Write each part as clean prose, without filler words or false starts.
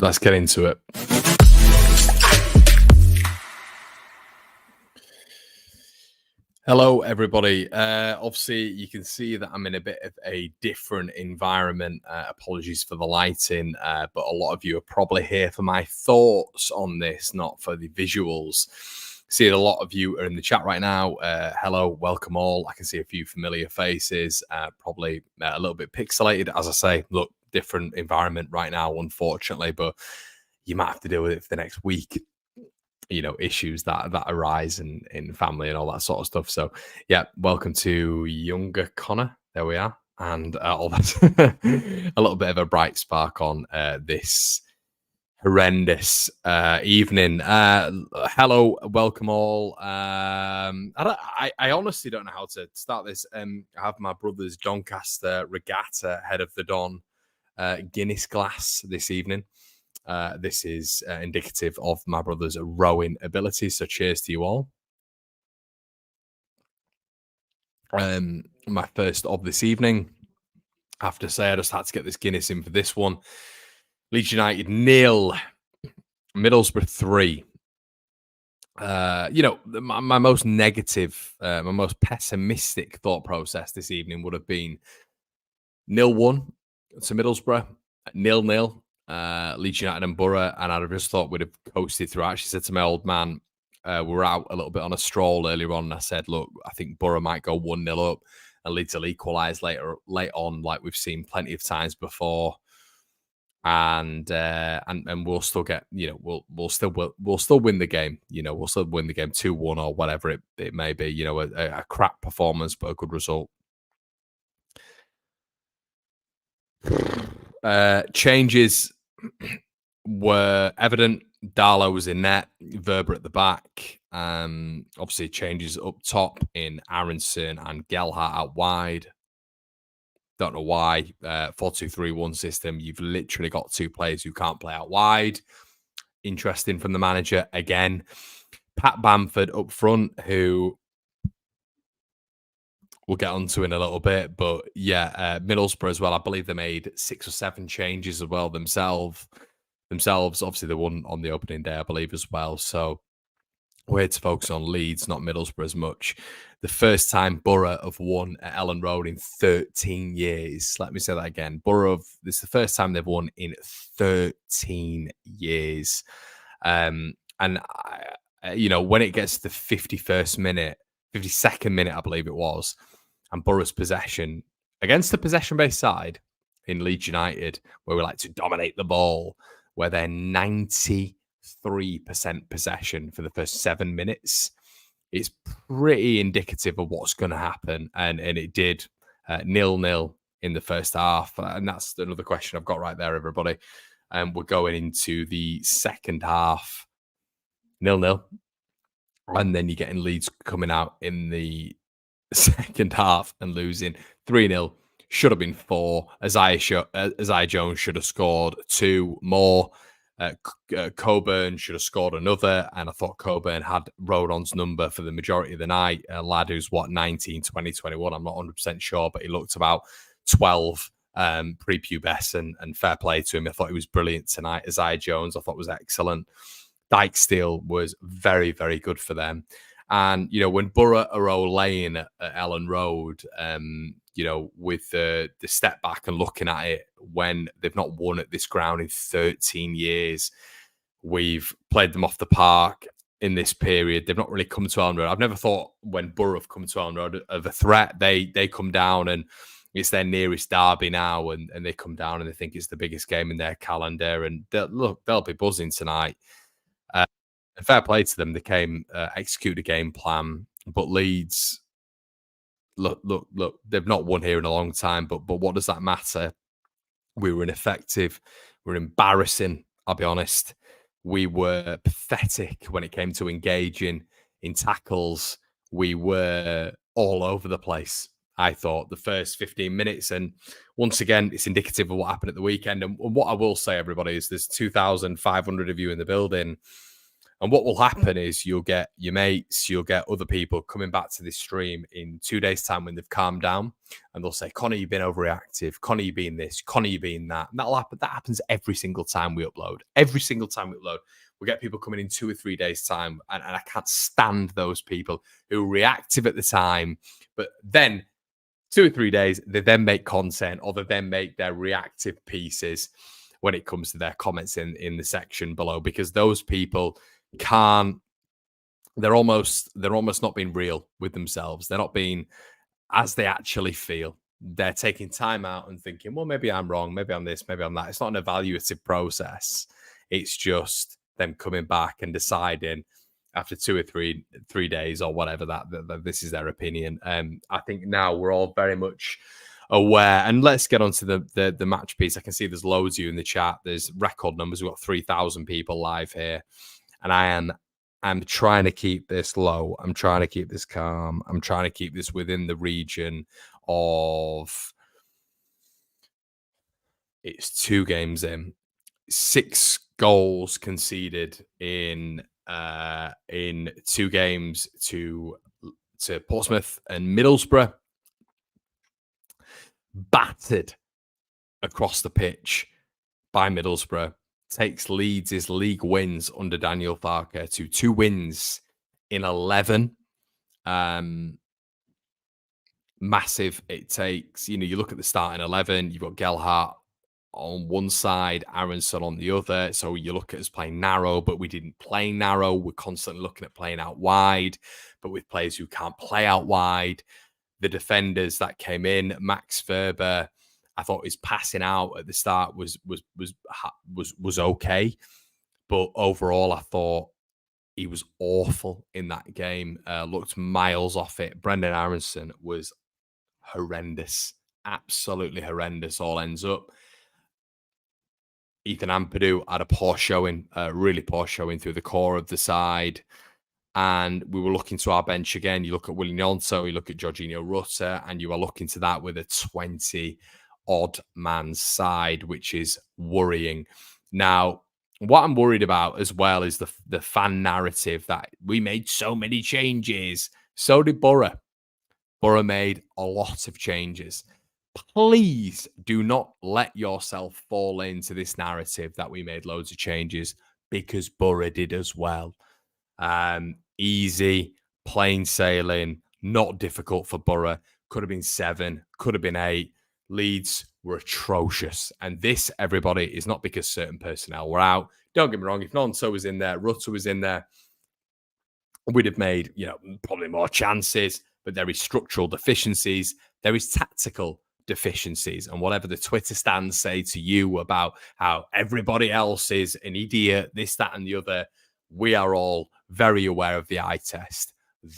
Let's get into it. Hello, everybody. Obviously, you can see that I'm in a bit of a different environment. Apologies for the lighting, but a lot of you are probably here for my thoughts on this, not for the visuals. See, a lot of you are in the chat right now. Hello, welcome all. I can see a few familiar faces, probably a little bit pixelated. As I say, look, different environment right now, unfortunately, but you might have to deal with it for the next week. You know, issues that arise in family and all that sort of stuff. So yeah, welcome to younger Connor. There we are. And all that a little bit of a bright spark on this horrendous evening. Hello, welcome all. I honestly don't know how to start this. I have my brother's Doncaster Regatta Head of the Don Guinness glass this evening. This is indicative of my brother's rowing ability. So cheers to you all. My first of this evening. I have to say, I just had to get this Guinness in for this one. Leeds United 0, Middlesbrough 3. You know, my most negative, my most pessimistic thought process this evening would have been 0-1 to Middlesbrough, 0-0. Leeds United and Borough, and I'd have just thought we'd have coasted through. I actually said to my old man, we were out a little bit on a stroll earlier on, and I said, look, I think Borough might go 1-0 up and Leeds will equalise late on, like we've seen plenty of times before. And we'll still get, you know, we'll still win the game. You know, we'll still win the game 2-1 or whatever it may be. You know, a crap performance, but a good result. Changes were evident. Darlow was in net, Verber at the back. Obviously, changes up top in Aronson and Gelhardt out wide. Don't know why. 4-2-3-1 system. You've literally got two players who can't play out wide. Interesting from the manager again. Pat Bamford up front, who we'll get onto in a little bit, but yeah, Middlesbrough as well. I believe they made 6 or 7 changes as well themselves. Obviously, they won on the opening day, I believe, as well. So we're here to focus on Leeds, not Middlesbrough as much. The first time Borough have won at Ellen Road in 13 years. Let me say that again. This is the first time they've won in 13 years. You know, when it gets to the 51st minute, 52nd minute, I believe it was, and Borough's possession against the possession-based side in Leeds United, where we like to dominate the ball, where they're 93% possession for the first 7 minutes. It's pretty indicative of what's going to happen. And it did 0-0 in the first half. And that's another question I've got right there, everybody. And we're going into the second half, 0-0. And then you're getting Leeds coming out in the second half and losing 3-0. Should have been 4. Isaiah Jones should have scored 2 more. Coburn should have scored another, and I thought Coburn had Rodon's number for the majority of the night. A lad who's 19, 20, 21. I'm not 100% sure, but he looked about 12 prepubescent, and fair play to him. I thought he was brilliant tonight. Isaiah Jones, I thought was excellent. Dijksteel was very, very good for them. And, you know, when Borough are all laying at Ellen Road, you know, with the step back and looking at it, when they've not won at this ground in 13 years, we've played them off the park in this period. They've not really come to Ellen Road. I've never thought when Borough have come to Ellen Road of a threat. They come down and it's their nearest derby now, and they come down and they think it's the biggest game in their calendar. And they'll be buzzing tonight. And fair play to them. They came, execute a game plan, but Leeds, look, they've not won here in a long time, but what does that matter? We were ineffective. We were embarrassing, I'll be honest. We were pathetic when it came to engaging in tackles. We were all over the place, I thought, the first 15 minutes. And once again, it's indicative of what happened at the weekend. And what I will say, everybody, is there's 2,500 of you in the building. And what will happen is you'll get your mates, you'll get other people coming back to this stream in 2 days' time when they've calmed down, and they'll say, Connor, you've been overreactive. Connor, you've been this. Connor, you've been that. And that'll happen. That happens every single time we upload. Every single time we upload, we get people coming in 2 or 3 days' time, and I can't stand those people who are reactive at the time, but then 2 or 3 days, they then make content, or they then make their reactive pieces when it comes to their comments in the section below, because those people can't, they're almost not being real with themselves. They're not being as they actually feel. They're taking time out and thinking, well, maybe I'm wrong, maybe I'm this, maybe I'm that. It's not an evaluative process. It's just them coming back and deciding after 2 or 3 days or whatever that this is their opinion. I think now we're all very much aware. And let's get onto the match piece. I can see there's loads of you in the chat. There's record numbers. We've got 3,000 people live here, and I'm trying to keep this low. I'm trying to keep this calm. I'm trying to keep this within the region of, it's 2 games in, 6 goals conceded in 2 games to Portsmouth and Middlesbrough. Battered across the pitch by Middlesbrough. Takes Leeds' league wins under Daniel Farke to 2 wins in 11. Massive. It takes, you look at the starting 11, you've got Gelhardt on one side, Aronson on the other. So you look at us playing narrow, but we didn't play narrow. We're constantly looking at playing out wide, but with players who can't play out wide. The defenders that came in, Max Ferber, I thought his passing out at the start was okay, but overall I thought he was awful in that game. Looked miles off it. Brendan Aronson was horrendous, absolutely horrendous. All ends up. Ethan Ampadu had a poor showing, really poor showing through the core of the side. And we were looking to our bench again. You look at Willie Nonso, you look at Jorginho Rutter, and you are looking to that with a 20-odd man side, which is worrying. Now, what I'm worried about as well is the fan narrative that we made so many changes. So did Borough. Borough made a lot of changes. Please do not let yourself fall into this narrative that we made loads of changes, because Borough did as well. Easy, plain sailing, not difficult for Borough. Could have been 7, could have been 8. Leeds were atrocious. And this, everybody, is not because certain personnel were out. Don't get me wrong, if Nonso was in there, Rutter was in there, we'd have made, probably more chances, but there is structural deficiencies. There is tactical deficiencies. And whatever the Twitter stands say to you about how everybody else is an idiot, this, that, and the other, we are all very aware of the eye test.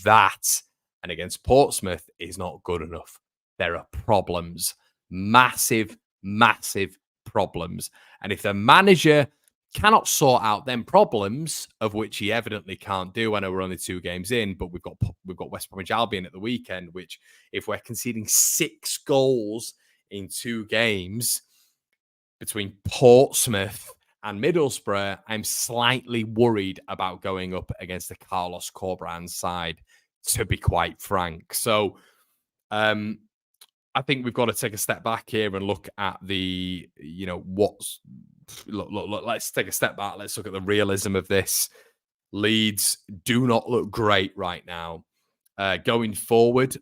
That, and against Portsmouth, is not good enough. There are problems. Massive, massive problems. And if the manager cannot sort out them problems, of which he evidently can't do, I know we're only 2 games in, but we've got West Bromwich Albion at the weekend, which, if we're conceding 6 goals in 2 games between Portsmouth and Middlesbrough, I'm slightly worried about going up against the Carlos Corberán side, to be quite frank. So I think we've got to take a step back here and look at the, look, let's take a step back. Let's look at the realism of this. Leeds do not look great right now. Going forward,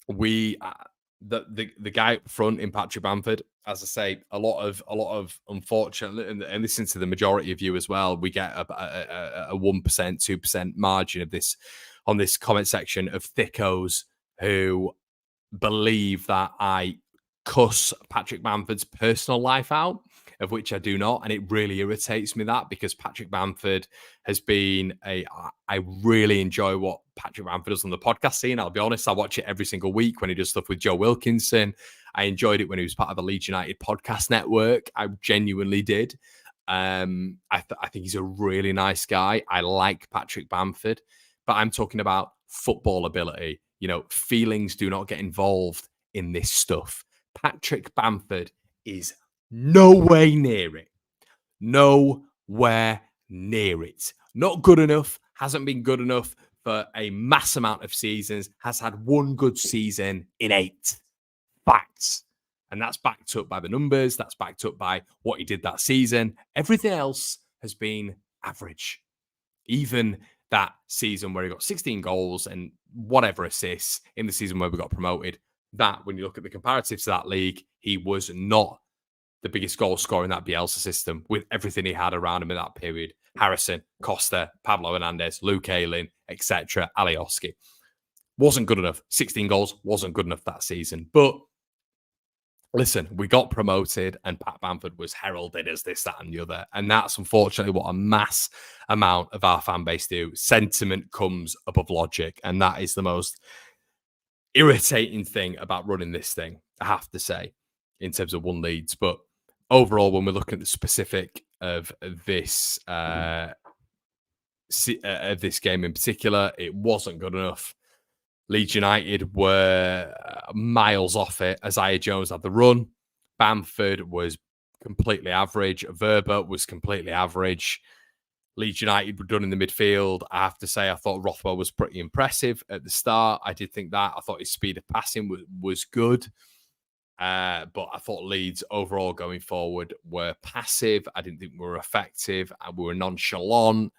the guy up front in Patrick Bamford, as I say, a lot of unfortunate, and listen to the majority of you as well, we get a 1%, 2% margin of this on this comment section of thickos who believe that I cuss Patrick Bamford's personal life out, of which I do not. And it really irritates me that, because Patrick Bamford has been I really enjoy what Patrick Bamford does on the podcast scene. I'll be honest, I watch it every single week when he does stuff with Joe Wilkinson. I enjoyed it when he was part of the Leeds United podcast network. I genuinely did. I think he's a really nice guy. I like Patrick Bamford, but I'm talking about football ability. Feelings do not get involved in this stuff. Patrick Bamford is nowhere near it. Nowhere near it. Not good enough, hasn't been good enough for a mass amount of seasons, has had one good season in 8. Facts. And that's backed up by the numbers. That's backed up by what he did that season. Everything else has been average. Even that season where he got 16 goals and whatever assists in the season where we got promoted, that when you look at the comparatives to that league, he was not the biggest goal scorer in that Bielsa system with everything he had around him in that period. Harrison, Costa, Pablo Hernandez, Luke Ayling, etc., Alioski. Wasn't good enough. 16 goals wasn't good enough that season. But listen, we got promoted and Pat Bamford was heralded as this, that, and the other. And that's unfortunately what a mass amount of our fan base do. Sentiment comes above logic. And that is the most irritating thing about running this thing, I have to say, in terms of one Leeds. But overall, when we're looking at the specific of this this game in particular, it wasn't good enough. Leeds United were miles off it. Isaiah Jones had the run. Bamford was completely average. Verba was completely average. Leeds United were done in the midfield. I have to say, I thought Rothwell was pretty impressive at the start. I did think that. I thought his speed of passing was good. But I thought Leeds overall going forward were passive. I didn't think we were effective. And we were nonchalant.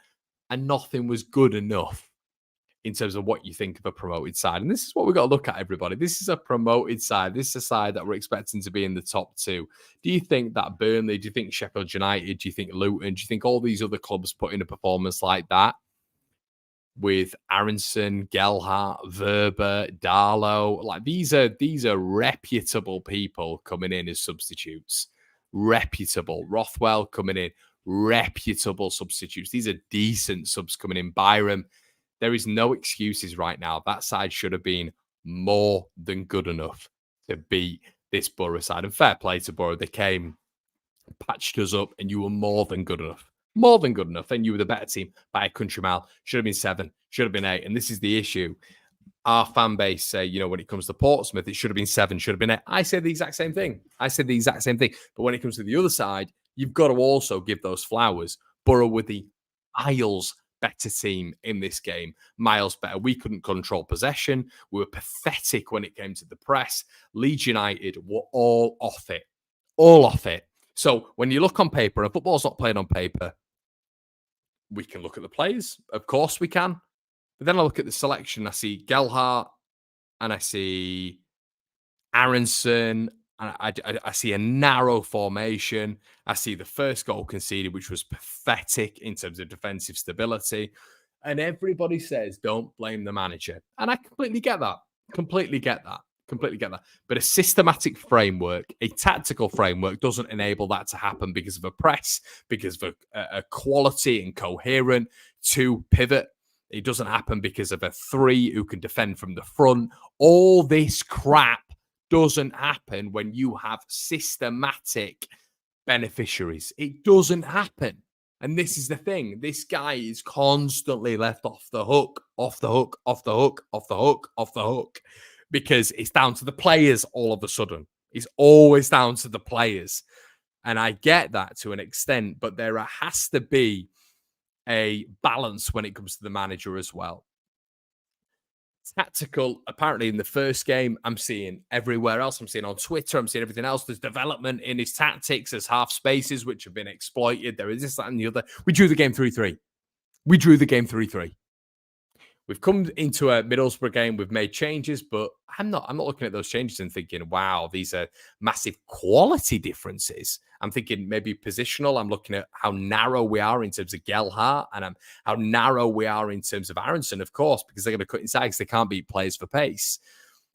And nothing was good enough in terms of what you think of a promoted side. And this is what we've got to look at, everybody. This is a promoted side. This is a side that we're expecting to be in the top 2. Do you think that Burnley, do you think Sheffield United, do you think Luton, do you think all these other clubs put in a performance like that with Aronson, Gelhardt, Verba, Darlow? Like these are reputable people coming in as substitutes. Reputable. Rothwell coming in. Reputable substitutes. These are decent subs coming in. Byram. There is no excuses right now. That side should have been more than good enough to beat this Borough side. And fair play to Borough. They came, patched us up, and you were more than good enough. More than good enough. And you were the better team by a country mile. Should have been 7. Should have been 8. And this is the issue. Our fan base say, when it comes to Portsmouth, it should have been 7, should have been 8. I said the exact same thing. But when it comes to the other side, you've got to also give those flowers. Borough with the miles better team in this game, miles better. We couldn't control possession. We were pathetic when it came to the press. Leeds United were all off it. So when you look on paper, and football's not played on paper, we can look at the players. Of course we can. But then I look at the selection. I see Gelhardt and I see Aronson. And I see a narrow formation. I see the first goal conceded, which was pathetic in terms of defensive stability. And everybody says, don't blame the manager. And I completely get that. But a systematic framework, a tactical framework doesn't enable that to happen because of a press, because of a quality and coherent 2 pivot. It doesn't happen because of a 3 who can defend from the front. All this crap doesn't happen when you have systematic beneficiaries. It doesn't happen. And this is the thing. This guy is constantly left off the hook, because it's down to the players all of a sudden. It's always down to the players. And I get that to an extent, but there has to be a balance when it comes to the manager as well. Tactical, apparently in the first game, I'm seeing everywhere else. I'm seeing on Twitter, I'm seeing everything else. There's development in his tactics. There's half spaces which have been exploited. There is this, that, and the other. We drew the game 3-3. We've come into a Middlesbrough game. We've made changes, but I'm not looking at those changes and thinking, wow, these are massive quality differences. I'm thinking maybe positional. I'm looking at how narrow we are in terms of Gelhardt and how narrow we are in terms of Aronson, of course, because they're going to cut inside because they can't beat players for pace.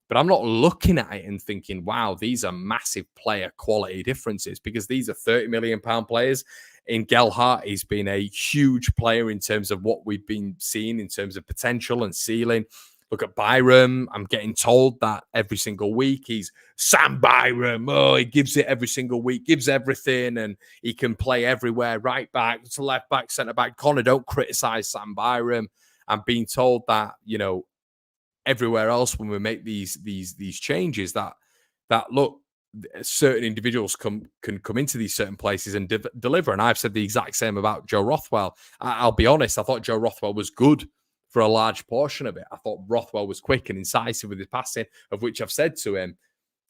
But I'm not looking at it and thinking, wow, these are massive player quality differences, because these are £30 million players. In Gelhardt, he's been a huge player in terms of what we've been seeing in terms of potential and ceiling. Look at Byram. I'm getting told that every single week. He's Sam Byram. Oh, he gives it every single week, gives everything, and he can play everywhere, right back to left back, centre back. Connor, don't criticise Sam Byram. I'm being told that, everywhere else when we make these changes, that look, certain individuals can come into these certain places and deliver. And I've said the exact same about Joe Rothwell. I'll be honest, I thought Joe Rothwell was good for a large portion of it. I thought Rothwell was quick and incisive with his passing, of which I've said to him,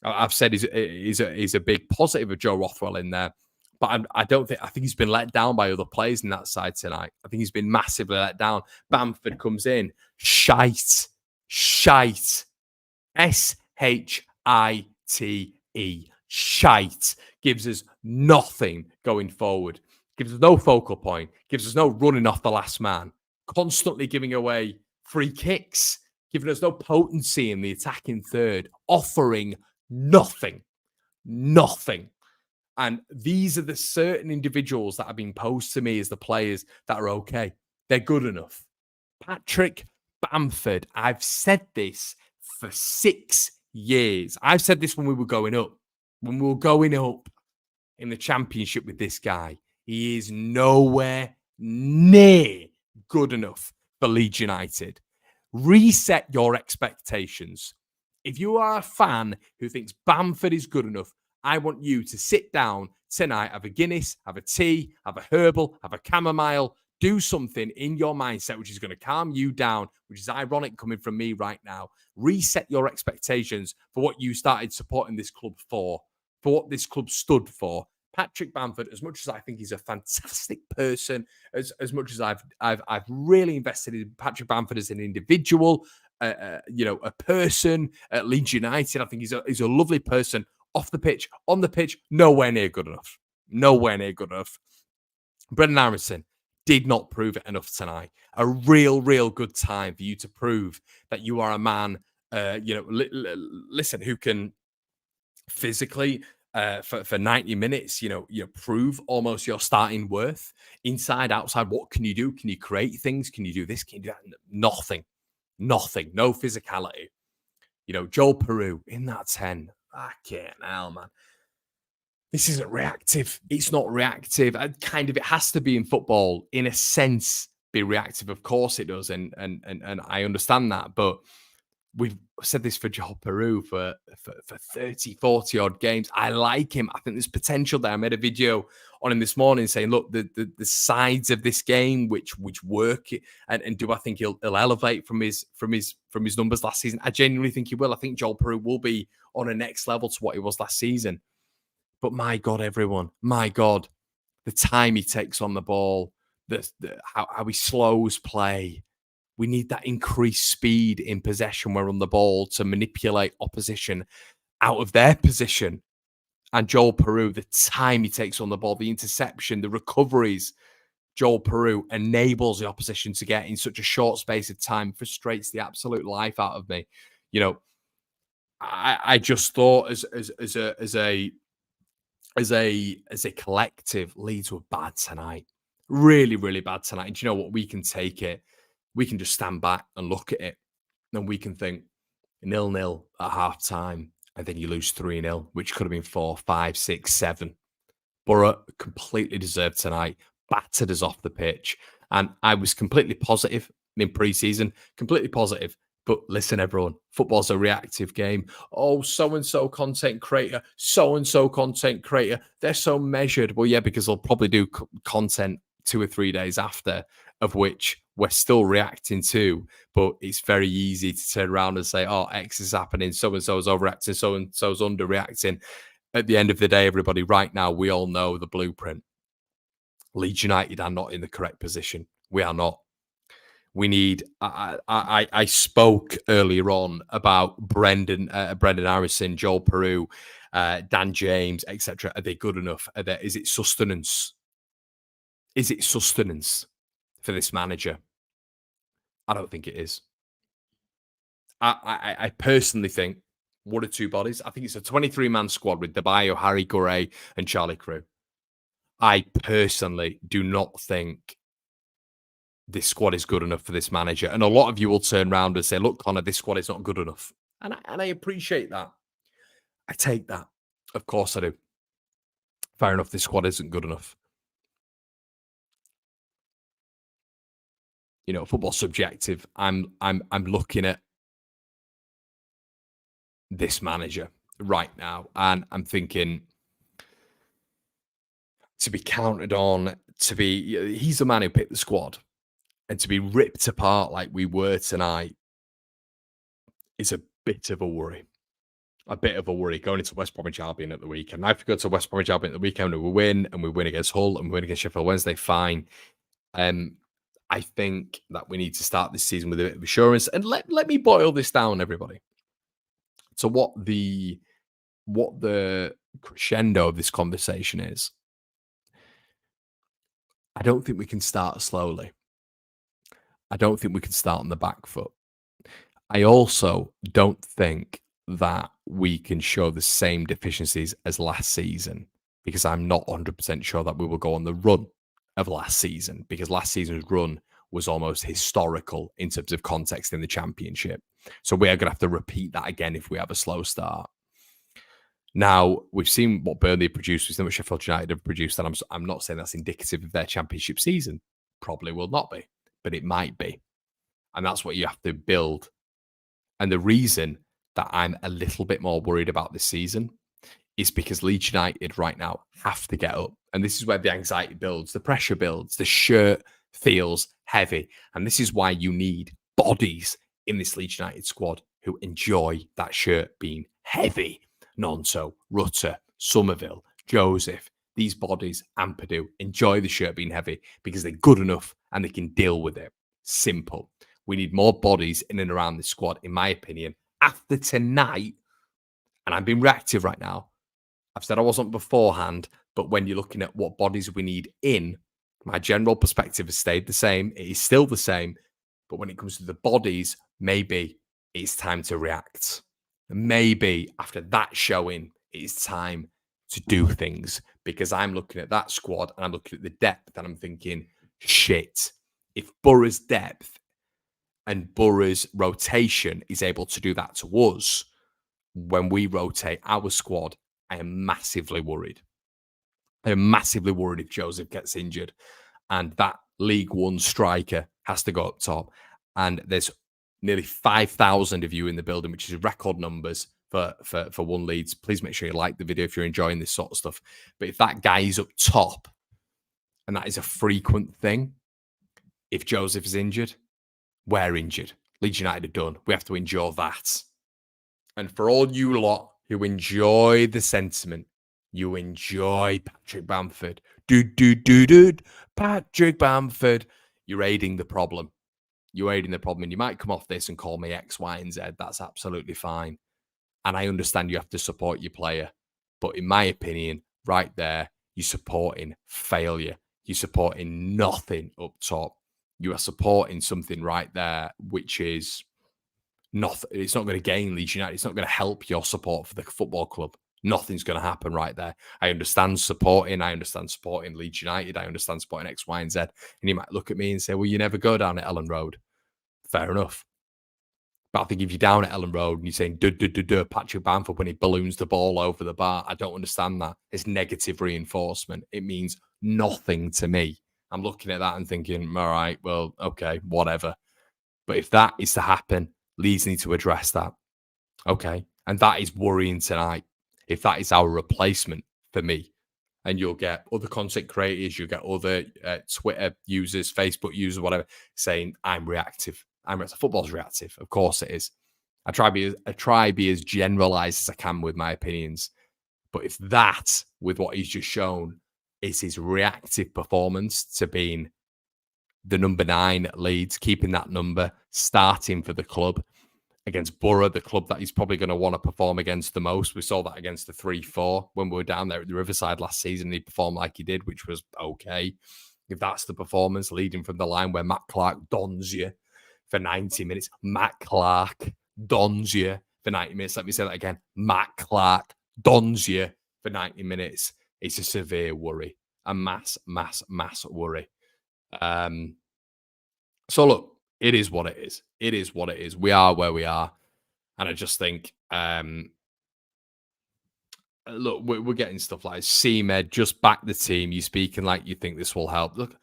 I've said he's a big positive of Joe Rothwell in there. But I don't think, I think he's been let down by other players in that side tonight. I think he's been massively let down. Bamford comes in, shite, SHITE, shite, gives us nothing going forward, gives us no focal point, gives us no running off the last man, constantly giving away free kicks, giving us no potency in the attacking third, offering nothing. And these are the certain individuals that have been posed to me as the players that are okay. They're good enough. Patrick Bamford, I've said this for 6 years. I've said this when we were going up. When we were going up in the championship with this guy, he is nowhere near good enough for Leeds United. Reset your expectations. If you are a fan who thinks Bamford is good enough, I want you to sit down tonight, have a Guinness, have a tea, have a herbal, have a chamomile, do something in your mindset which is going to calm you down, which is ironic coming from me right now. Reset your expectations for what you started supporting this club for what this club stood for. Patrick Bamford, as much as I think he's a fantastic person, as much as I've really invested in Patrick Bamford as an individual, a person at Leeds United, I think he's a lovely person. Off the pitch, on the pitch, nowhere near good enough. Nowhere near good enough. Brendan Harrison did not prove it enough tonight. A real good time for you to prove that you are a man, listen, who can physically, for 90 minutes, prove almost your starting worth. Inside, outside, what can you do? Can you create things? Can you do this? Can you do that? Nothing. No physicality. Joel Peru in that 10. Fucking hell, man. This isn't reactive. It's not reactive. It has to be in football, in a sense, be reactive. Of course it does. And I understand that. But we've said this for Joel Peru for 30, 40 odd games. I like him. I think there's potential there. I made a video on him this morning saying, look, the sides of this game which work, and do I think he'll elevate from his numbers last season? I genuinely think he will. I think Joel Peru will be on a next level to what he was last season. But my God, everyone, my God, the time he takes on the ball, how he slows play. We need that increased speed in possession where on the ball to manipulate opposition out of their position. And Joel Peru, the time he takes on the ball, the interception, the recoveries, Joel Peru enables the opposition to get in such a short space of time, frustrates the absolute life out of me. I just thought as a collective, Leeds were bad tonight. Really bad tonight. And do you know what? We can take it. We can just stand back and look at it. And we can think 0-0 at half time. And then you lose 3-0, which could have been 4, 5, 6, 7. Borough completely deserved tonight. Battered us off the pitch. And I was completely positive in pre-season. Completely positive. But listen, everyone, football's a reactive game. Oh, so-and-so content creator, so-and-so content creator. They're so measured. Well, yeah, because they'll probably do content 2 or 3 days after, of which we're still reacting to. But it's very easy to turn around and say, oh, X is happening. So-and-so's overreacting. So-and-so's underreacting. At the end of the day, everybody, right now, we all know the blueprint. Leeds United are not in the correct position. We are not. We need. I spoke earlier on about Brendan Harrison, Joel Peru, Dan James, etc. Are they good enough? Is it sustenance? Is it sustenance for this manager? I don't think it is. I personally think 1 or 2 bodies. I think it's a 23-man squad with Debayo, Harry Gray, and Charlie Crew. I personally do not think this squad is good enough for this manager. And a lot of you will turn around and say, look, Connor, this squad is not good enough. And I appreciate that. I take that. Of course I do. Fair enough, this squad isn't good enough. Football's subjective. I'm looking at this manager. right now. And I'm thinking to be counted on, he's the man who picked the squad, and to be ripped apart like we were tonight is a bit of a worry. A bit of a worry going into West Bromwich Albion at the weekend. Now, if we go to West Bromwich Albion at the weekend and we win against Hull and we win against Sheffield Wednesday, fine. I think that we need to start this season with a bit of assurance. And let me boil this down, everybody, to what the crescendo of this conversation is. I don't think we can start slowly. I don't think we can start on the back foot. I also don't think that we can show the same deficiencies as last season, because I'm not 100% sure that we will go on the run of last season, because last season's run was almost historical in terms of context in the Championship. So we are going to have to repeat that again if we have a slow start. Now, we've seen what Burnley produced, we've seen what Sheffield United have produced, and I'm not saying that's indicative of their Championship season. Probably will not be, but it might be. And that's what you have to build. And the reason that I'm a little bit more worried about this season is because Leeds United right now have to get up. And this is where the anxiety builds, the pressure builds, the shirt feels heavy. And this is why you need bodies in this Leeds United squad who enjoy that shirt being heavy. Nonso, Rutter, Somerville, Joseph, these bodies, Ampadu, enjoy the shirt being heavy because they're good enough and they can deal with it. Simple. We need more bodies in and around this squad, in my opinion. After tonight, and I'm being reactive right now, I've said I wasn't beforehand, but when you're looking at what bodies we need in, my general perspective has stayed the same. It is still the same. But when it comes to the bodies, maybe it's time to react. Maybe after that showing, it's time to do things, because I'm looking at that squad and I'm looking at the depth and I'm thinking, shit, if Borough's depth and Borough's rotation is able to do that to us when we rotate our squad, I am massively worried. I am massively worried if Joseph gets injured and that League One striker has to go up top. And there's nearly 5,000 of you in the building, which is record numbers for one Leeds. Please make sure you like the video if you're enjoying this sort of stuff. But if that guy is up top, and that is a frequent thing, if Joseph is injured, we're injured. Leeds United are done. We have to endure that. And for all you lot who enjoy the sentiment, you enjoy Patrick Bamford. Patrick Bamford. You're aiding the problem. You're aiding the problem. And you might come off this and call me X, Y, and Z. That's absolutely fine. And I understand you have to support your player. But in my opinion, right there, you're supporting failure. You're supporting nothing up top. You are supporting something right there, which is nothing. It's not going to gain Leeds United. It's not going to help your support for the football club. Nothing's going to happen right there. I understand supporting Leeds United. I understand supporting X, Y, and Z. And you might look at me and say, well, you never go down at Ellen Road. Fair enough. But I think if you're down at Ellen Road and you're saying, Patrick Bamford when he balloons the ball over the bar, I don't understand that. It's negative reinforcement. It means nothing to me. I'm looking at that and thinking, all right, well, okay, whatever. But if that is to happen, Leeds need to address that. Okay. And that is worrying tonight. If that is our replacement for me, and you'll get other content creators, you'll get other Twitter users, Facebook users, whatever, saying, I'm reactive. Football's reactive. Of course it is. I try be as generalized as I can with my opinions. But if that, with what he's just shown, is his reactive performance to being the number 9 at Leeds, keeping that number, starting for the club against Borough, the club that he's probably going to want to perform against the most. We saw that against the 3-4 when we were down there at the Riverside last season. He performed like he did, which was okay. If that's the performance, leading from the line where Matt Clark dons you for 90 minutes. Matt Clark dons you for 90 minutes. Let me say that again. Matt Clark dons you for 90 minutes. It's a severe worry. A mass worry. So look, it is what it is. It is what it is. We are where we are. And I just think, look, we're getting stuff like CMed, just back the team. You're speaking like you think this will help. Look,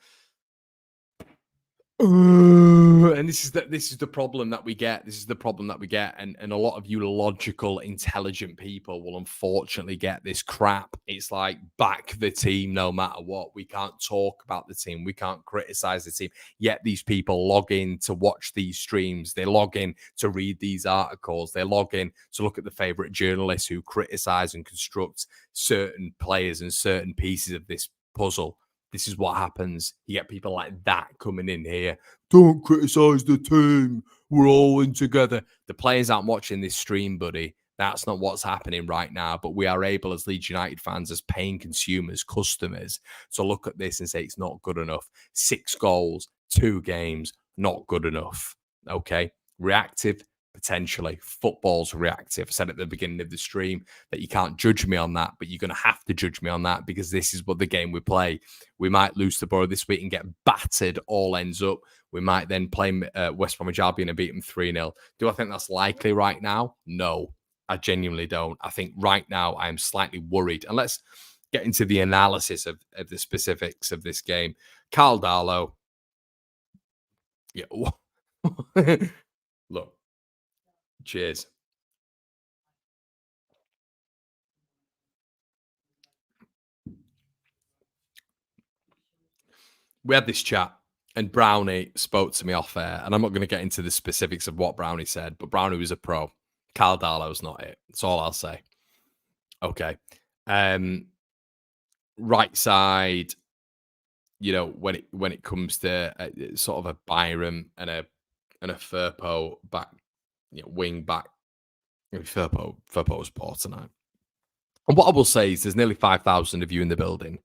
And this is the problem that we get. This is the problem that we get, and a lot of you logical, intelligent people will unfortunately get this crap. It's like back the team no matter what. We can't talk about the team. We can't criticize the team. Yet these people log in to watch these streams. They log in to read these articles. They log in to look at the favorite journalists who criticize and construct certain players and certain pieces of this puzzle. This is what happens. You get people like that coming in here. Don't criticize the team. We're all in together. The players aren't watching this stream, buddy. That's not what's happening right now. But we are able, as Leeds United fans, as paying consumers, customers, to look at this and say it's not good enough. 6 goals, 2 games, not good enough. Okay. Reactive, potentially. Football's reactive. I said at the beginning of the stream that you can't judge me on that, but you're going to have to judge me on that because this is what the game we play. We might lose to Borough this week and get battered, all ends up. We might then play West Bromwich Albion and beat them 3-0. Do I think that's likely right now? No, I genuinely don't. I think right now I am slightly worried. And let's get into the analysis of the specifics of this game. Carl Darlow. Yeah. Look. Cheers. We had this chat and Brownie spoke to me off air, and I'm not going to get into the specifics of what Brownie said, but Brownie was a pro. Carl Darlow's not it. That's all I'll say. Okay. Right side, when it comes to sort of a Byram and a Firpo back, wing back. Firpo was poor tonight. And what I will say is there's nearly 5,000 of you in the building.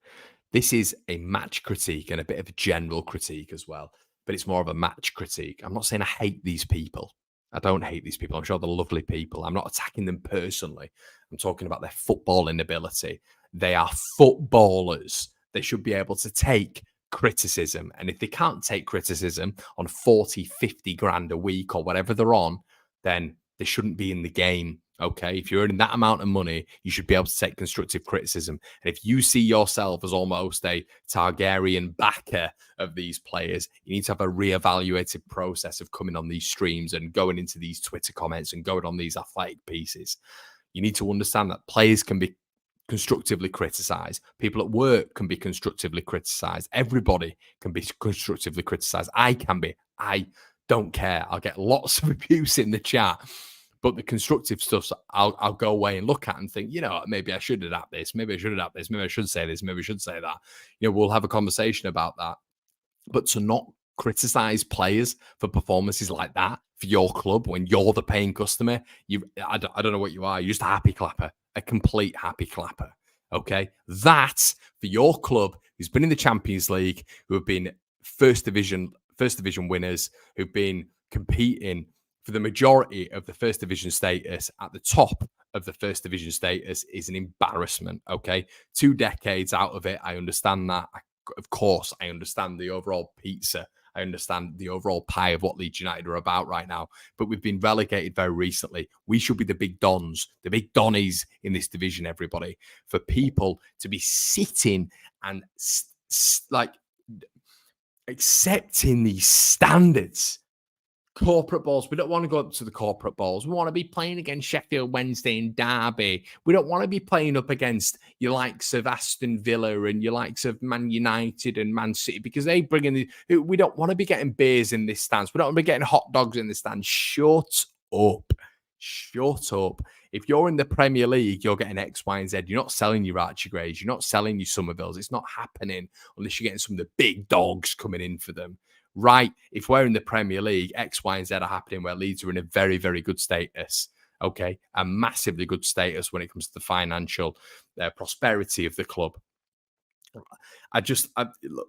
This is a match critique and a bit of a general critique as well, but it's more of a match critique. I'm not saying I hate these people. I don't hate these people. I'm sure they're lovely people. I'm not attacking them personally. I'm talking about their footballing ability. They are footballers. They should be able to take criticism. And if they can't take criticism on 40, 50 grand a week or whatever they're on, then they shouldn't be in the game. Okay, if you're earning that amount of money, you should be able to take constructive criticism. And if you see yourself as almost a Targaryen backer of these players, you need to have a reevaluated process of coming on these streams and going into these Twitter comments and going on these athletic pieces. You need to understand that players can be constructively criticized. People at work can be constructively criticized. Everybody can be constructively criticized. I can be. I don't care. I'll get lots of abuse in the chat. But the constructive stuff, I'll go away and look at and think, maybe I should adapt this. Maybe I should adapt this. Maybe I should say this. Maybe I should say that. We'll have a conversation about that. But to not criticize players for performances like that for your club when you're the paying customer, I don't know what you are. You're just a happy clapper, a complete happy clapper. Okay, that's for your club who's been in the Champions League, who have been first division winners, who've been competing for the majority of the first division status at the top of the first division status is an embarrassment. Okay, 2 decades out of it, I understand that. Of course, I understand the overall pizza. I understand the overall pie of what Leeds United are about right now. But we've been relegated very recently. We should be the big dons, the big donnies in this division, everybody. For people to be sitting and like accepting these standards. Corporate balls. We don't want to go up to the corporate balls. We want to be playing against Sheffield Wednesday and Derby. We don't want to be playing up against your likes of Aston Villa and your likes of Man United and Man City because they bring in we don't want to be getting beers in this stands. We don't want to be getting hot dogs in the stands. Shut up. Shut up. If you're in the Premier League, you're getting X, Y, and Z. You're not selling your Archie Grays. You're not selling your Somervilles. It's not happening unless you're getting some of the big dogs coming in for them. Right, if we're in the Premier League, X, Y, and Z are happening where Leeds are in a very, very good status. Okay, a massively good status when it comes to the financial prosperity of the club.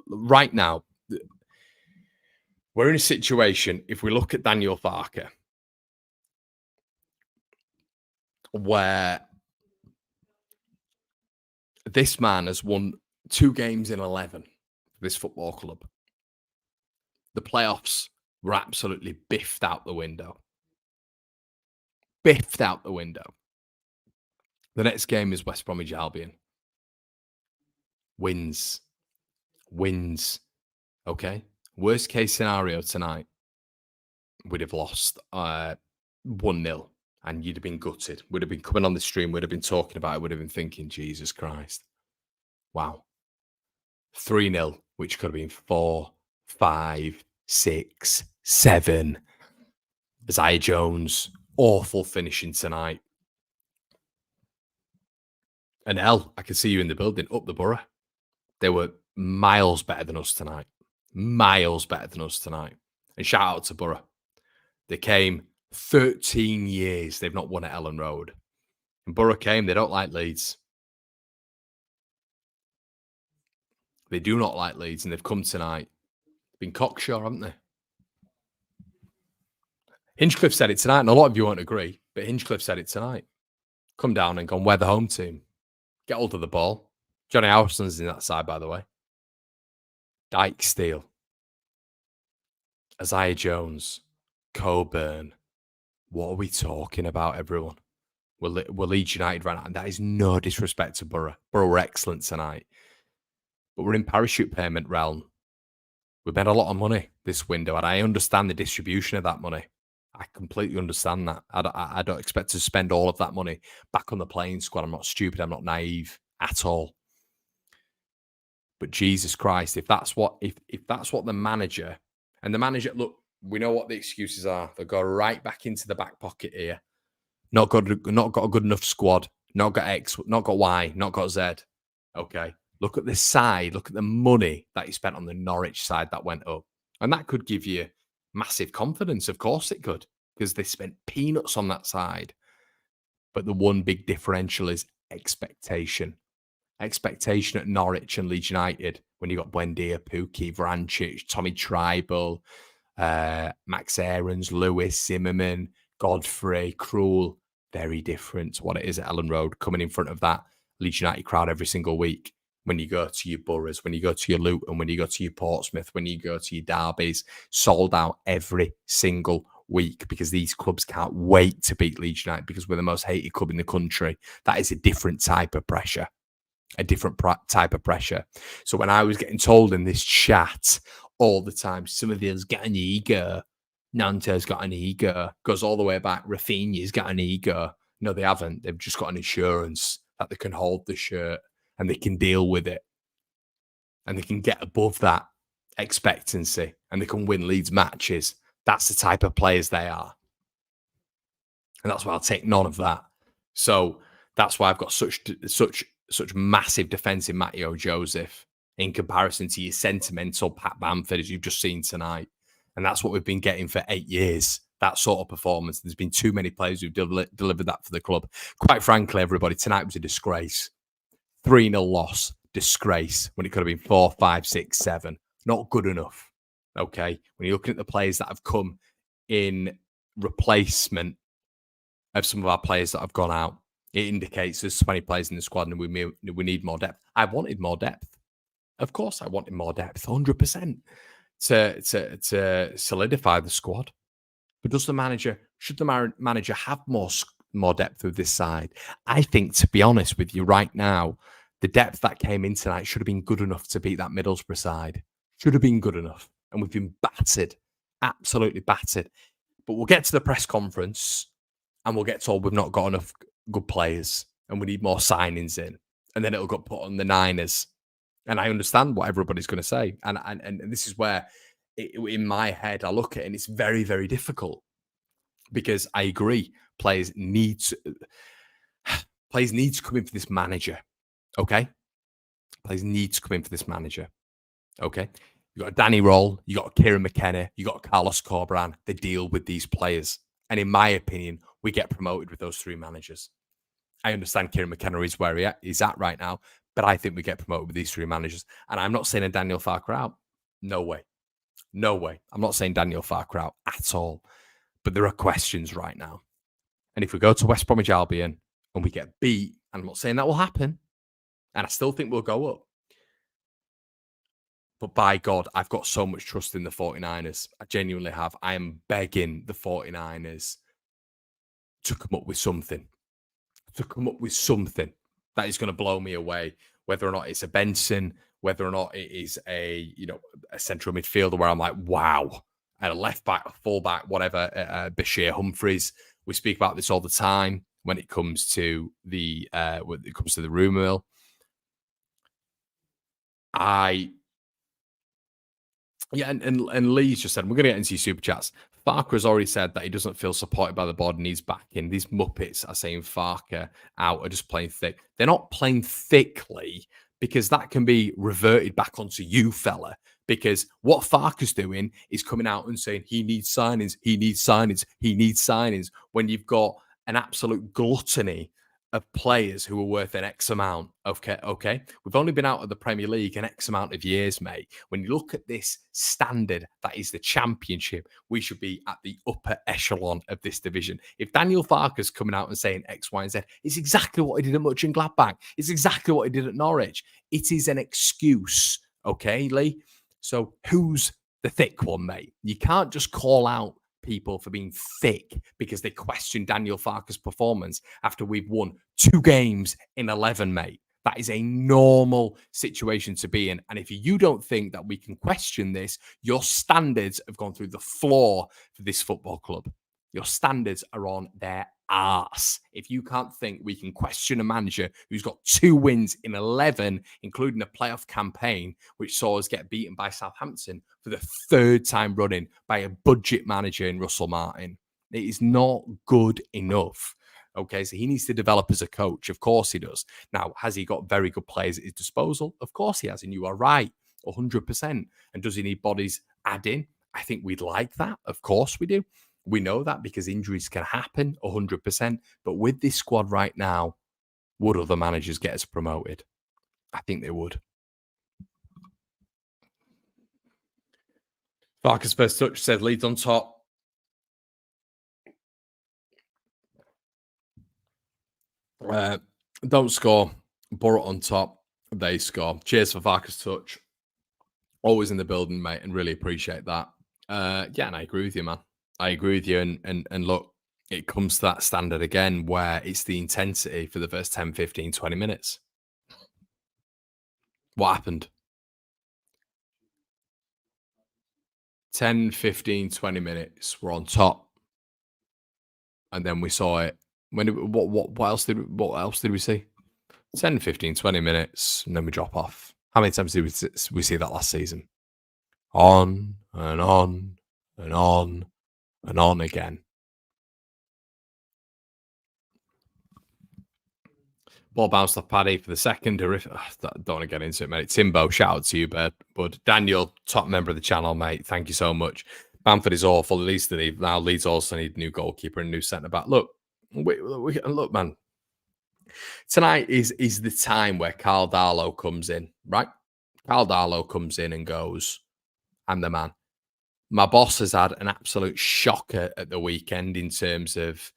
Right now, we're in a situation, if we look at Daniel Farke, where this man has won 2 games in 11 for this football club. The playoffs were absolutely biffed out the window. Biffed out the window. The next game is West Bromwich Albion. Wins. Okay? Worst case scenario tonight, we'd have lost 1-0 and you'd have been gutted. We'd have been coming on the stream, we'd have been talking about it, would have been thinking, Jesus Christ. Wow. 3-0, which could have been 4, 5, 6, 7. Isaiah Jones, awful finishing tonight. And I can see you in the building, up the Borough. They were miles better than us tonight. Miles better than us tonight. And shout out to Borough. They came 13 years. They've not won at Ellen Road. And Borough came. They don't like Leeds. They do not like Leeds. And they've come tonight. Been cocksure, haven't they? Hinchcliffe said it tonight. And a lot of you won't agree. But Hinchcliffe said it tonight. Come down and gone, we're the home team. Get hold of the ball. Johnny Howson's in that side, by the way. Dyke Steele. Isaiah Jones. Coburn. What are we talking about, everyone? We're Leeds United right now, and that is no disrespect to Borough. Borough were excellent tonight. But we're in parachute payment realm. We've made a lot of money this window, and I understand the distribution of that money. I completely understand that. I don't expect to spend all of that money back on the playing squad. I'm not stupid. I'm not naive at all. But Jesus Christ, if that's what the manager, and the manager, look, we know what the excuses are. They go right back into the back pocket here. Not got a good enough squad. Not got X, not got Y, not got Z. Okay. Look at this side. Look at the money that you spent on the Norwich side that went up. And that could give you massive confidence. Of course it could, because they spent peanuts on that side. But the one big differential is expectation. Expectation at Norwich and Leeds United when you got Buendia, Pukki, Vrancic, Tommy Tribal, Max Aarons, Lewis, Zimmerman, Godfrey, Krul. Very different to what it is at Ellen Road, coming in front of that Leeds United crowd every single week. When you go to your Boroughs, when you go to your Luton, when you go to your Portsmouth, when you go to your Derbies, sold out every single week because these clubs can't wait to beat Leeds United because we're the most hated club in the country. That is a different type of pressure. A different type of pressure. So when I was getting told in this chat all the time, some of these got an ego, Nante's got an ego, goes all the way back, Rafinha's got an ego. No, they haven't. They've just got an assurance that they can hold the shirt and they can deal with it. And they can get above that expectancy and they can win Leeds matches. That's the type of players they are. And that's why I'll take none of that. So that's why I've got such massive defence in Matteo Joseph in comparison to your sentimental Pat Bamford, as you've just seen tonight. And that's what we've been getting for 8 years, that sort of performance. There's been too many players who've delivered that for the club. Quite frankly, everybody, tonight was a disgrace. 3-0 loss, disgrace, when it could have been 4, 5, 6, 7. Not good enough, okay? When you're looking at the players that have come in replacement of some of our players that have gone out, it indicates there's 20 players in the squad and we need more depth. I wanted more depth. Of course, I wanted more depth, 100%, to solidify the squad. But should the manager have more depth with this side? I think, to be honest with you right now, the depth that came in tonight should have been good enough to beat that Middlesbrough side. Should have been good enough. And we've been battered, absolutely battered. But we'll get to the press conference and we'll get told we've not got enough good players and we need more signings in. And then it'll get put on the Niners. And I understand what everybody's going to say. And this is where, in my head, I look at it and it's very, very difficult. Because I agree, players need to come in for this manager. Okay? Players need to come in for this manager. Okay? You got Danny Roll, you got Kieran McKenna, you got Carlos Corberán. They deal with these players. And in my opinion, we get promoted with those 3 managers. I understand Kieran McKenna is where he's at right now, but I think we get promoted with these 3 managers. And I'm not saying a Daniel Farker out. No way. No way. I'm not saying Daniel Farker out at all. But there are questions right now. And if we go to West Bromwich Albion and we get beat, and I'm not saying that will happen, and I still think we'll go up. But by God, I've got so much trust in the 49ers. I genuinely have. I am begging the 49ers to come up with something. To come up with something that is going to blow me away. Whether or not it's a Benson, whether or not it is a central midfielder where I'm like, wow, and a left back, a full back, whatever, Bashir Humphreys. We speak about this all the time when it comes to the rumour mill. And Lee's just said, we're going to get into your super chats. Farker has already said that he doesn't feel supported by the board and he's back in. These Muppets are saying Farker out are just playing thick. They're not playing thickly because that can be reverted back onto you, fella. Because what Farker's doing is coming out and saying he needs signings, he needs signings, he needs signings, when you've got an absolute gluttony of players who are worth an X amount. Okay. We've only been out of the Premier League an X amount of years, mate. When you look at this standard, that is the Championship, we should be at the upper echelon of this division. If Daniel Farker's coming out and saying X, Y, and Z, it's exactly what he did at Mönchengladbach. It's exactly what he did at Norwich. It is an excuse, okay, Lee? So who's the thick one, mate? You can't just call out people for being thick because they question Daniel Farker's performance after we've won 2 games in 11, mate. That is a normal situation to be in. And if you don't think that we can question this, your standards have gone through the floor for this football club. Your standards are on their arse. If you can't think we can question a manager who's got 2 wins in 11, including a playoff campaign, which saw us get beaten by Southampton for the 3rd time running by a budget manager in Russell Martin, it is not good enough. Okay, so he needs to develop as a coach. Of course he does. Now, has he got very good players at his disposal? Of course he has, and you are right, 100%. And does he need bodies adding? I think we'd like that. Of course we do. We know that because injuries can happen, 100%. But with this squad right now, would other managers get us promoted? I think they would. Farker's first touch said Leeds on top. Don't score. Borough on top. They score. Cheers for Farker's touch. Always in the building, mate, and really appreciate that. Yeah, and I agree with you, man. I agree with you. And look, it comes to that standard again where it's the intensity for the first 10, 15, 20 minutes. What happened? 10, 15, 20 minutes, we're on top. And then we saw it. What else did we see? 10, 15, 20 minutes, and then we drop off. How many times did we see that last season? On and on and on and on again. Ball bounced off Paddy for the second. Don't want to get into it, mate. Timbo, shout out to you, bud. Daniel, top member of the channel, mate. Thank you so much. Bamford is awful. At least now Leeds also need a new goalkeeper and a new centre back. Look, man. Tonight is the time where Carl Darlow comes in, right? Carl Darlow comes in and goes, I'm the man. My boss has had an absolute shocker at the weekend in terms of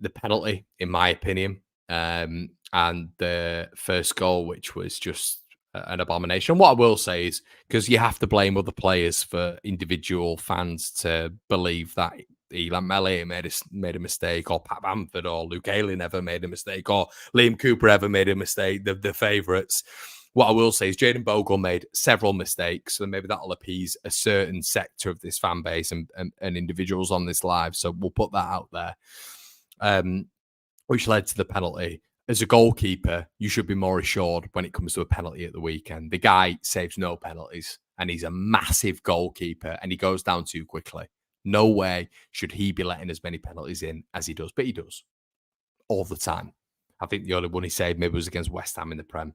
the penalty, in my opinion, and the first goal, which was just an abomination. What I will say is, because you have to blame other players for individual fans to believe that Elan Melly made a mistake, or Pat Bamford or Luke Ayling never made a mistake, or Liam Cooper ever made a mistake, the favourites. What I will say is Jayden Bogle made several mistakes, so maybe that'll appease a certain sector of this fan base and individuals on this live. So we'll put that out there, which led to the penalty. As a goalkeeper, you should be more assured when it comes to a penalty at the weekend. The guy saves no penalties, and he's a massive goalkeeper, and he goes down too quickly. No way should he be letting as many penalties in as he does, but he does all the time. I think the only one he saved maybe was against West Ham in the Prem.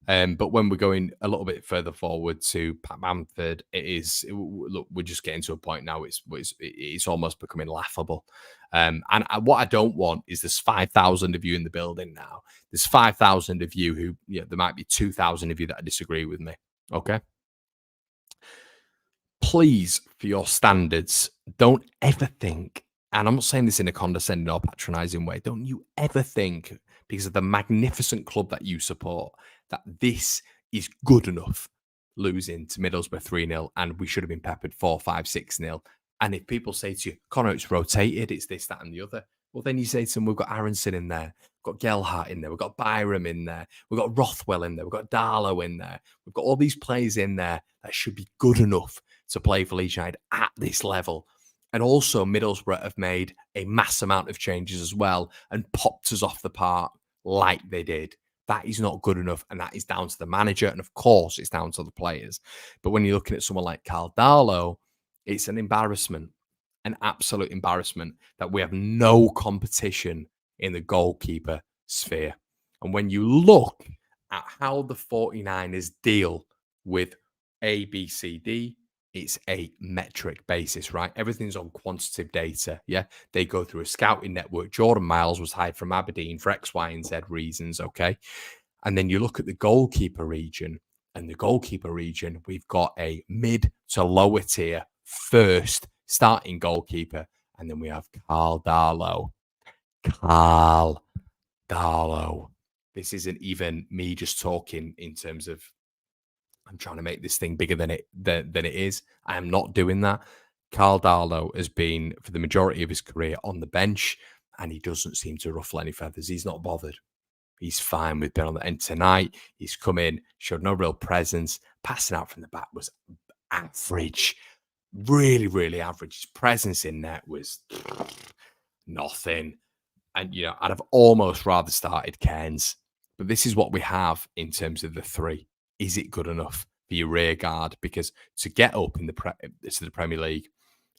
But when we're going a little bit further forward to Pat Bamford, look, we're just getting to a point now. It's almost becoming laughable. And what I don't want is there's 5,000 of you in the building now. There's 5,000 of you who, there might be 2,000 of you that disagree with me. Okay. Please, for your standards, don't ever think, and I'm not saying this in a condescending or patronizing way, don't you ever think, because of the magnificent club that you support, that this is good enough, losing to Middlesbrough 3-0, and we should have been peppered 4-5, 6-0. And if people say to you, Connor, it's rotated, it's this, that, and the other, well, then you say to them, we've got Aronson in there. We've got Gelhart in there. We've got Byram in there. We've got Rothwell in there. We've got Darlow in there. We've got all these players in there that should be good enough to play for Leeds United at this level. And also, Middlesbrough have made a mass amount of changes as well and popped us off the park like they did. That is not good enough, and that is down to the manager, and of course, it's down to the players. But when you're looking at someone like Carl Darlow, it's an embarrassment, an absolute embarrassment that we have no competition in the goalkeeper sphere. And when you look at how the 49ers deal with A, B, C, D, it's a metric basis, right? Everything's on quantitative data. Yeah. They go through a scouting network. Jordan Miles was hired from Aberdeen for X, Y, and Z reasons. Okay. And then you look at the goalkeeper region, and the goalkeeper region, we've got a mid to lower tier first starting goalkeeper. And then we have Carl Darlow. Carl Darlow. This isn't even me just talking in terms of I'm trying to make this thing bigger than it is. I am not doing that. Carl Darlow has been for the majority of his career on the bench, and he doesn't seem to ruffle any feathers. He's not bothered. He's fine with being on the end tonight. He's come in, showed no real presence. Passing out from the back was average, really, really average. His presence in net was nothing. And, I'd have almost rather started Cairns. But this is what we have in terms of the three. Is it good enough for your rear guard? Because to get up in to the Premier League,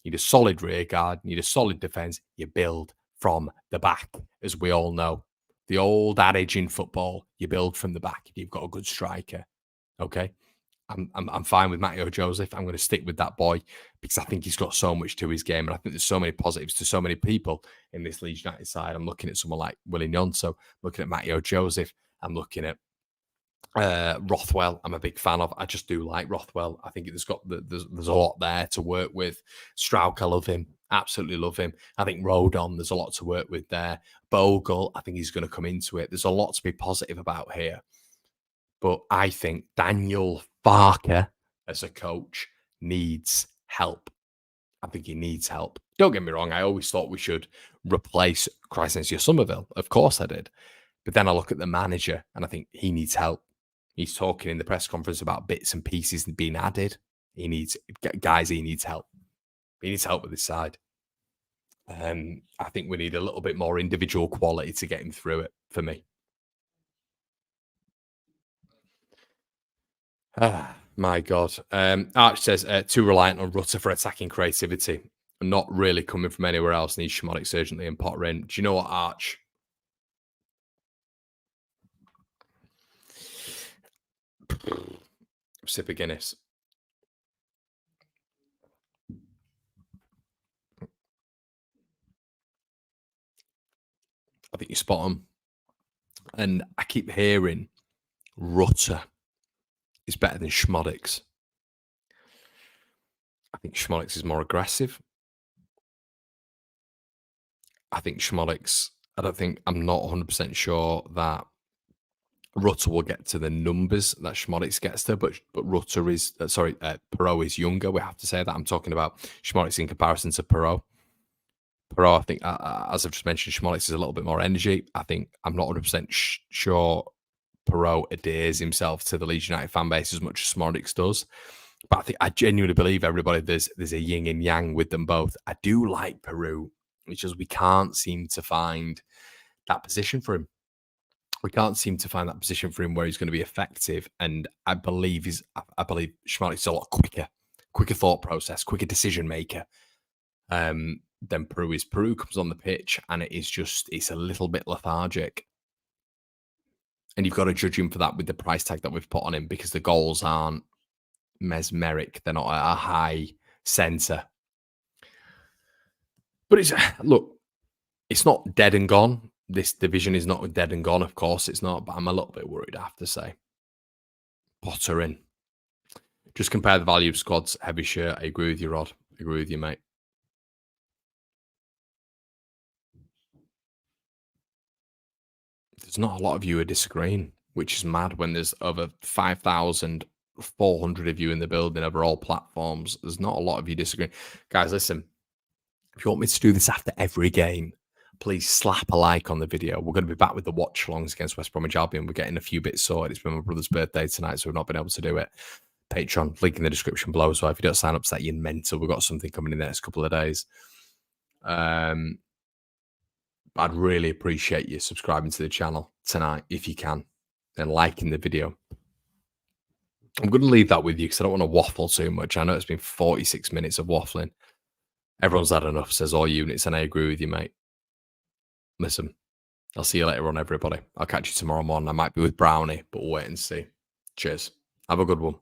you need a solid rear guard, you need a solid defence. You build from the back, as we all know. The old adage in football, you build from the back if you've got a good striker. Okay? I'm fine with Matteo Joseph. I'm going to stick with that boy because I think he's got so much to his game. And I think there's so many positives to so many people in this Leeds United side. I'm looking at someone like Willie Nyonso, looking at Matteo Joseph. I'm looking at Rothwell. I'm a big fan of. I just do like Rothwell. I think there's a lot there to work with. Strauch, I love him. Absolutely love him. I think Rodon, there's a lot to work with there. Bogle, I think he's going to come into it. There's a lot to be positive about here. But I think Daniel Farker as a coach needs help. I think he needs help. Don't get me wrong. I always thought we should replace Crysencio Somerville. Of course I did. But then I look at the manager and I think he needs help. He's talking in the press conference about bits and pieces being added. He needs help. He needs help with his side. I think we need a little bit more individual quality to get him through it for me. My God. Arch says, too reliant on Rutter for attacking creativity. Not really coming from anywhere else. Needs Schmonics urgently and Potter in. Do you know what, Arch? Sip of Guinness. I think you're spot on. And I keep hearing Rutter is better than Schmonics. I think Schmonics is more aggressive. I think Schmonics, I'm not 100% sure that Rutter will get to the numbers that Schmonics gets to, but Rutter is, Perot is younger. We have to say that. I'm talking about Schmonics in comparison to Perot. Perot, I think, as I've just mentioned, Schmonics is a little bit more energy. I'm not 100% sure Perot adheres himself to the Leeds United fan base as much as Schmonics does. But I genuinely believe everybody, there's a yin and yang with them both. I do like Perot. It's just we can't seem to find that position for him. We can't seem to find that position for him where he's going to be effective. And I believe Schmeichel is a lot quicker thought process, quicker decision maker than Perot is. Perot comes on the pitch and it's a little bit lethargic. And you've got to judge him for that with the price tag that we've put on him because the goals aren't mesmeric. They're not at a high centre. But it's not dead and gone. This division is not dead and gone, of course it's not, but I'm a little bit worried, I have to say. Potter in. Just compare the value of squads, heavy shirt. I agree with you, Rod. I agree with you, mate. There's not a lot of you are disagreeing, which is mad when there's over 5,400 of you in the building over all platforms. There's not a lot of you disagreeing. Guys, listen, if you want me to do this after every game, please slap a like on the video. We're going to be back with the watch-alongs against West Bromwich Albion. We're getting a few bits sorted. It's been my brother's birthday tonight, so we've not been able to do it. Patreon, link in the description below as well. If you don't sign up to that, you're mental. We've got something coming in the next couple of days. I'd really appreciate you subscribing to the channel tonight if you can, and liking the video. I'm going to leave that with you because I don't want to waffle too much. I know it's been 46 minutes of waffling. Everyone's had enough, says all units, and I agree with you, mate. Listen, I'll see you later on, everybody. I'll catch you tomorrow morning. I might be with Brownie, but we'll wait and see. Cheers. Have a good one.